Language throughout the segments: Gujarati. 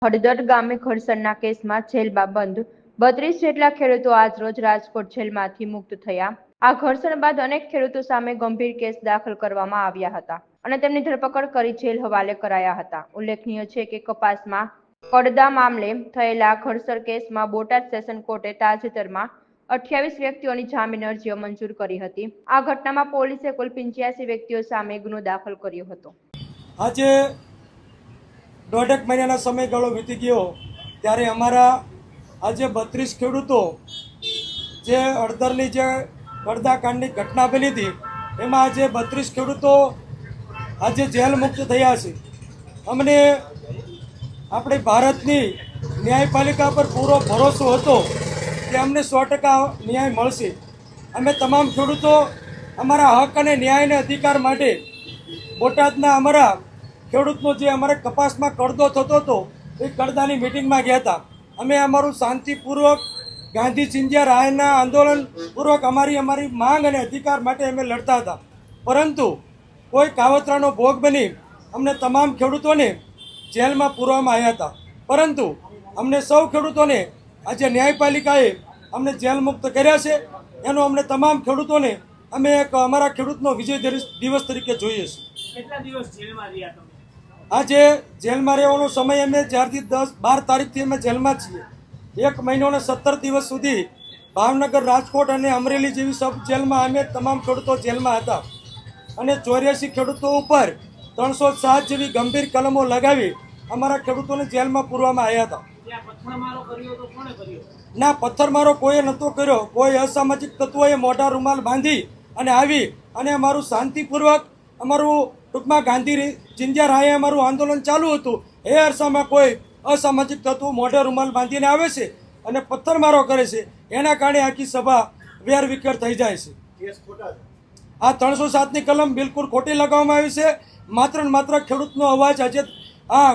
હળદડ ગામે ઘર્ષણના કેસમાં જેલમાં બંધ 32 જેટલા ખેડૂતો આજરોજ રાજકોટ જેલમાંથી મુક્ત થયા। આ ઘર્ષણ બાદ અનેક ખેડૂતો સામે ગંભીર કેસ દાખલ કરવામાં આવ્યા હતા અને તેમની ધરપકડ કરી જેલ હવાલે કરાયા હતા। ઉલ્લેખનીય છે કે કપાસમાં પડદા મામલે થયેલા ઘર્ષણ કેસમાં બોટાદ સેશન કોર્ટે તાજેતરમાં 28 વ્યક્તિઓની જામીન અરજીઓ મંજૂર કરી હતી। આ ઘટનામાં પોલીસે કુલ 85 વ્યક્તિઓ સામે ગુનો દાખલ કર્યો હતો। આજે દોઢેક મહિનાના સમયગાળો વીતી ગયો ત્યારે અમારા આજે 32 ખેડૂતો જે હળદરની જે પડદાકાંડની ઘટના બની હતી એમાં આજે 32 ખેડૂતો આજે જેલ મુક્ત થયા છે। અમને આપણી ભારતની ન્યાયપાલિકા પર પૂરો ભરોસો હતો કે અમને 100% ન્યાય મળશે। અમે તમામ ખેડૂતો અમારા હક અને ન્યાય અને અધિકાર માટે બોટાદના અમારા ખેડૂતનો જે અમારે કપાસમાં કડદો થતો હતો એ કડદાની મિટિંગમાં ગયા હતા। અમે અમારું શાંતિપૂર્વક ગાંધી ચિંધ્યા રાયના આંદોલનપૂર્વક અમારી માંગ અને અધિકાર માટે અમે લડતા હતા, પરંતુ કોઈ કાવતરાનો ભોગ બની અમને તમામ ખેડૂતોને જેલમાં પૂરવામાં આવ્યા હતા। પરંતુ અમને સૌ ખેડૂતોને આજે ન્યાયપાલિકાએ અમને જેલ મુક્ત કર્યા છે। એનો અમને તમામ ખેડૂતોને અમે એક અમારા ખેડૂતનો વિજય દિવસ તરીકે જોઈએ છીએ। કેટલા દિવસ જેલમાં રહ્યા તમે? આજે જેલમાં રહેવાનો સમય અમે જ્યારથી 10-12 તારીખથી અમે જેલમાં છીએ। 1 મહિનો અને 17 દિવસ સુધી ભાવનગર, રાજકોટ અને અમરેલી જેવી સબ જેલમાં અમે તમામ ખેડૂતો જેલમાં હતા અને 84 ખેડૂતો ઉપર 307 જેવી ગંભીર કલમો લગાવી અમારા ખેડૂતોને જેલમાં પૂરવામાં આવ્યા હતા। પથ્થરમારો કર્યો તો કોણે કર્યો? ના, પથ્થરમારો કોઈએ નહોતો કર્યો। કોઈ અસામાજિક તત્વોએ મોઢા રૂમાલ બાંધી અને આવી અને અમારું શાંતિપૂર્વક અમારું ટૂંકમાં ગાંધી ચિંધ્યા રાયે અમારું આંદોલન ચાલુ હતું। એ અરસામાં કોઈ અસામાજિક તત્વો મોઢે રૂમાલ બાંધીને આવે છે અને પથ્થરમારો કરે છે, એના કારણે આખી સભા વેરવિખેર થઈ જાય છે। આ 307ની કલમ બિલકુલ ખોટી લગાવવામાં આવી છે। માત્ર ને માત્ર ખેડૂતનો અવાજ આજે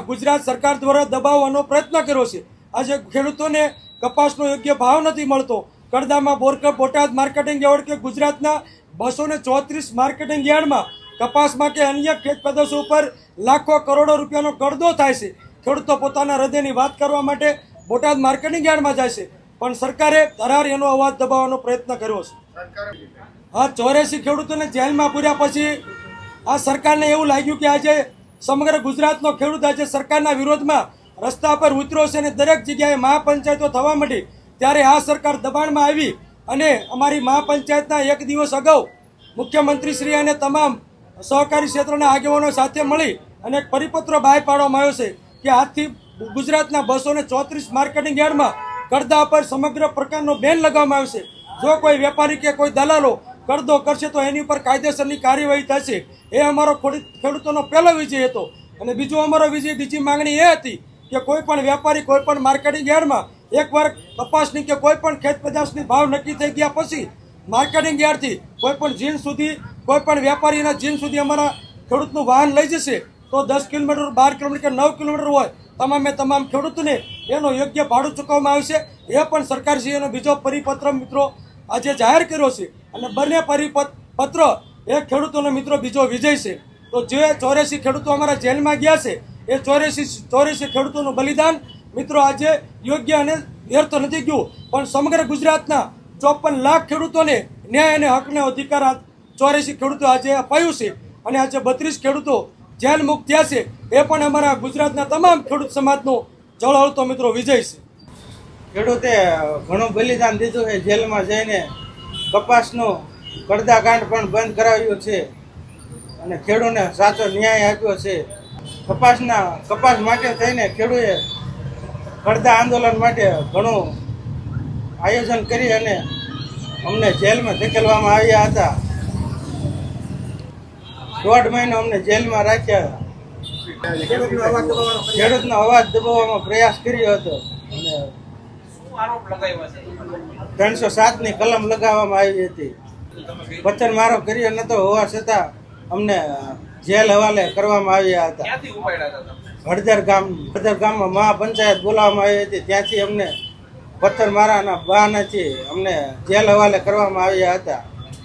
ગુજરાત સરકાર દ્વારા દબાવવાનો પ્રયત્ન કર્યો છે। આજે ખેડૂતોને કપાસનો યોગ્ય ભાવ નથી મળતો। કડદામાં બોટાદ માર્કેટિંગ યાર્ડ કે ગુજરાતના 234 માર્કેટિંગ યાર્ડમાં કપાસમાં કે અન્ય ખેત પેદાશો ઉપર લાખો કરોડો રૂપિયાનો કડદો થાય છે। ખેડૂતો પોતાના હૃદયની વાત કરવા માટે બોટાદ માર્કેટિંગ યાર્ડમાં જાય છે, પણ સરકારે ધરાર એનો અવાજ દબાવવાનો પ્રયત્ન કર્યો છે। 84 ખેડૂતોને જેલમાં પૂર્યા પછી આ સરકારને એવું લાગ્યું કે આજે સમગ્ર ગુજરાતનો ખેડૂત આજે સરકારના વિરોધમાં રસ્તા પર ઉતર્યો છે અને દરેક જગ્યાએ મહાપંચાયતો થવા માંડી। ત્યારે આ સરકાર દબાણમાં આવી અને અમારી મહાપંચાયતના 1 દિવસ અગાઉ મુખ્યમંત્રીશ્રી અને તમામ સહકારી ક્ષેત્રના આગેવાનો સાથે મળી અને એક પરિપત્ર બહાર પાડવામાં આવ્યો છે કે આજથી ગુજરાતના 234 માર્કેટિંગ યાર્ડમાં કડદા પર સમગ્ર પ્રકારનો બેન લગાવવામાં આવશે। જો કોઈ વેપારી કે કોઈ દલાલો કડદો કરશે તો એની ઉપર કાયદેસરની કાર્યવાહી થશે। એ અમારો ખેડૂતોનો પહેલો વિજય હતો। અને બીજી માંગણી એ હતી કે કોઈ પણ વેપારી કોઈ પણ માર્કેટિંગ યાર્ડમાં એકવાર કપાસની કે કોઈ પણ ખેત પેદાશની ભાવ નક્કી થઈ ગયા પછી માર્કેટિંગ યાર્ડથી કોઈ પણ જીન સુધી કોઈ પણ વેપારીના જીન સુધી અમારા ખેડૂતનું વાહન લઈ જશે તો 10 કિલોમીટર, 12 કિલોમીટર કે 9 કિલોમીટર હોય તમામ ખેડૂતોને એનો યોગ્ય ભાડું ચૂકવવામાં આવશે। એ પણ સરકારશ્રીનો બીજો પરિપત્ર મિત્રો આજે જાહેર કર્યો છે અને બંને પરિપત્ર એ ખેડૂતોનો મિત્રો બીજો વિજય છે। તો જે 84 ખેડૂતો અમારા જેલમાં ગયા છે એ 84 ખેડૂતોનું બલિદાન મિત્રો આજે યોગ્ય અને વ્યર્થ નથી ગયું, પણ સમગ્ર ગુજરાતના 54 લાખ ખેડૂતોને ન્યાય અને હકને અધિકાર 84 ખેડૂતો આજે અપાયું છે અને આજે 32 ખેડૂતો જેલ મુક્ત થયા છે। એ પણ અમારા ગુજરાતના તમામ ખેડૂત સમાજનો જળહળતો મિત્રો વિજય છે। ખેડૂતે ઘણું બલિદાન દીધું છે, જેલમાં જઈને કપાસનો કડદાકાંડ પણ બંધ કરાવ્યો છે અને ખેડૂતને સાચો ન્યાય આપ્યો છે। કપાસ માટે થઈને ખેડૂતે કડદા આંદોલન માટે ઘણું આયોજન કરી અને અમને જેલમાં ધકેલવામાં આવ્યા હતા। 1.5 મહિનો અમને જેલમાં રાખ્યા। ખેડૂતનો અવાજ દબાવવાનો પ્રયાસ કર્યો હતો અને 307ની કલમ લગાવવામાં આવી હતી। પથ્થરમારો કર્યો નતો હોવા છતાં અમને જેલ હવાલે કરવામાં આવ્યા હતા। હળદર ગામમાં મહાપંચાયત બોલાવવામાં આવી હતી, ત્યાંથી અમને પથ્થરમારાના બહાનાથી અમને જેલ હવાલે કરવામાં આવ્યા હતા।